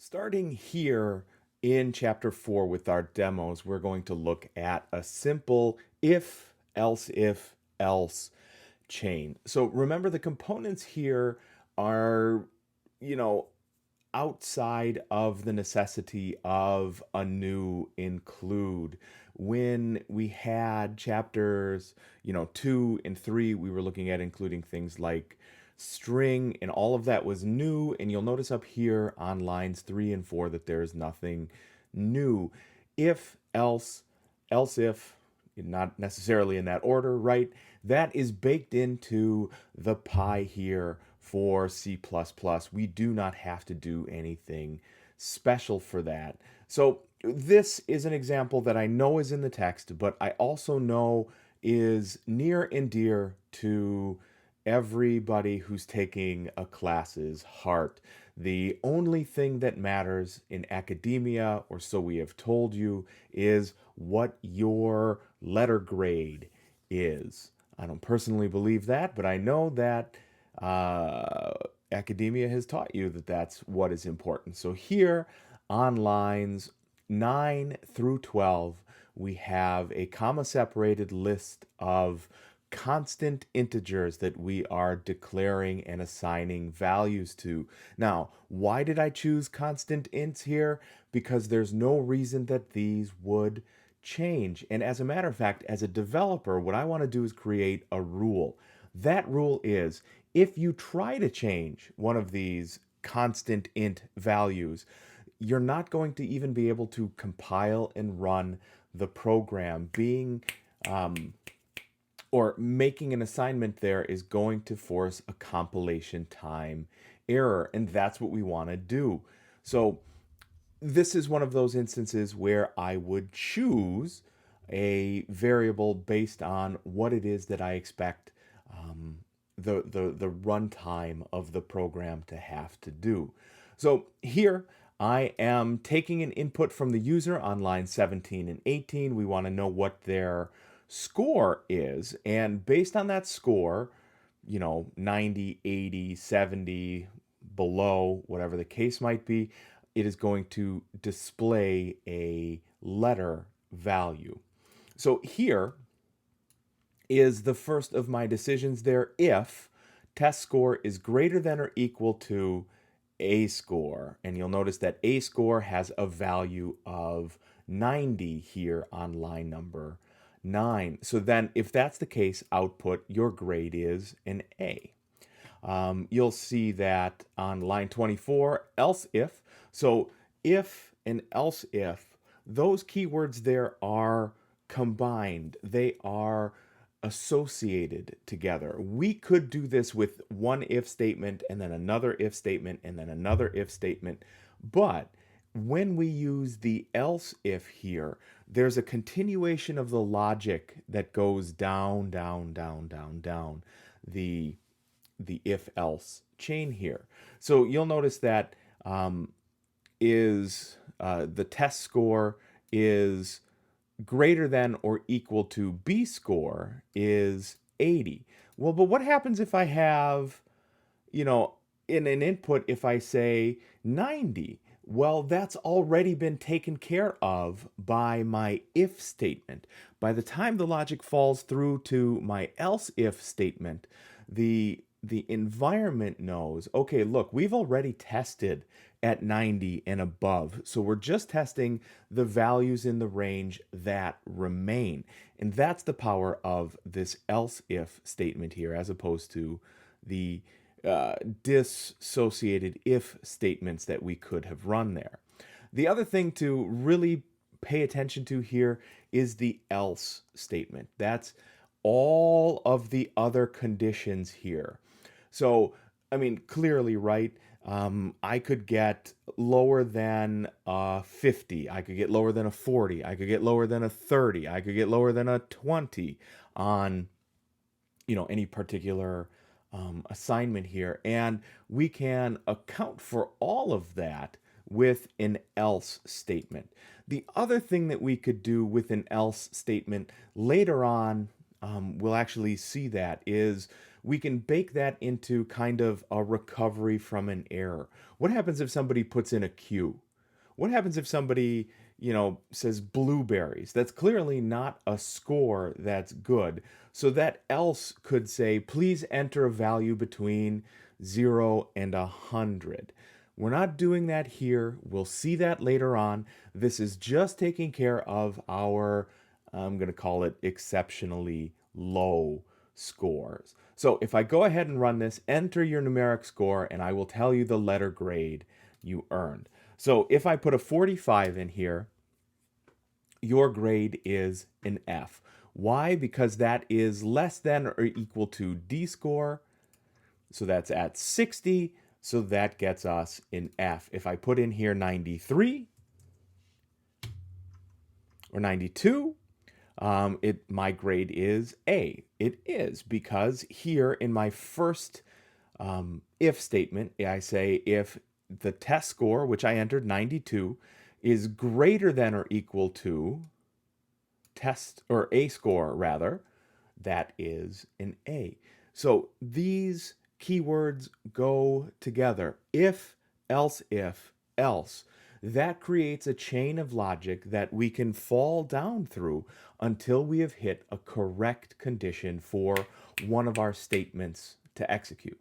Starting here in chapter 4 with our demos, we're going to look at a simple if else chain. So remember the components here are, you know, outside of the necessity of a new include. When we had chapters, 2 and 3, we were looking at including things like string, and all of that was new. And you'll notice up here on lines 3 and 4 that there is nothing new. If, else if, not necessarily in that order, right? That is baked into the pie here for C++. We do not have to do anything special for that. So this is an example that I know is in the text, but I also know is near and dear to everybody who's taking a class's heart. The only thing that matters in academia, or so we have told you, is what your letter grade is. I don't personally believe that, but I know that uh, academia has taught you that that's what is important. So here on lines 9 through 12, we have a comma separated list of constant integers that we are declaring and assigning values to. Now, why did I choose constant ints here? Because there's no reason that these would change. And as a matter of fact, as a developer, what I want to do is create a rule. That rule is if you try to change one of these constant int values, you're not going to even be able to compile and run the program. Or making an assignment there is going to force a compilation time error, and that's what we want to do. So this is one of those instances where I would choose a variable based on what it is that I expect the runtime of the program to have to do. So here I am taking an input from the user on line 17 and 18. We want to know what their score is, and based on that score, 90, 80, 70, below, whatever the case might be, it is going to display a letter value. So here is the first of my decisions there. If test score is greater than or equal to A score, and you'll notice that A score has a value of 90 here on line number 9. So then if that's the case, output your grade is an A. You'll see that on line 24, else if. So if and else if, those keywords there are combined. They are associated together. We could do this with one if statement and then another if statement and then another if statement. But when we use the else if here, there's a continuation of the logic that goes down, down, down, down, down the if else chain here. So you'll notice that the test score is greater than or equal to B score is 80. Well, but what happens if I have, in an input, if I say 90? Well, that's already been taken care of by my if statement. By the time the logic falls through to my else if statement, the environment knows, okay, look, we've already tested at 90 and above. So we're just testing the values in the range that remain. And that's the power of this else if statement here, as opposed to the dissociated if statements that we could have run there. The other thing to really pay attention to here is the else statement. That's all of the other conditions here. So, I mean, clearly, right? I could get lower than a 50. I could get lower than a 40. I could get lower than a 30. I could get lower than a 20 on, any particular assignment here. And we can account for all of that with an else statement. The other thing that we could do with an else statement later on, we'll actually see that, is we can bake that into kind of a recovery from an error. What happens if somebody puts in a Q? What happens if somebody, says blueberries? That's clearly not a score that's good. So that else could say, please enter a value between 0 and 100. We're not doing that here. We'll see that later on. This is just taking care of our, I'm going to call it exceptionally low scores. So if I go ahead and run this, enter your numeric score, and I will tell you the letter grade you earned. So if I put a 45 in here, your grade is an F. Why? Because that is less than or equal to D score. So that's at 60. So that gets us an F. If I put in here 93 or 92, my grade is A. It is because here in my first if statement, I say if the test score, which I entered 92, is greater than or equal to test or A score rather, that is an A. So these keywords go together. If, else, else. That creates a chain of logic that we can fall down through until we have hit a correct condition for one of our statements to execute.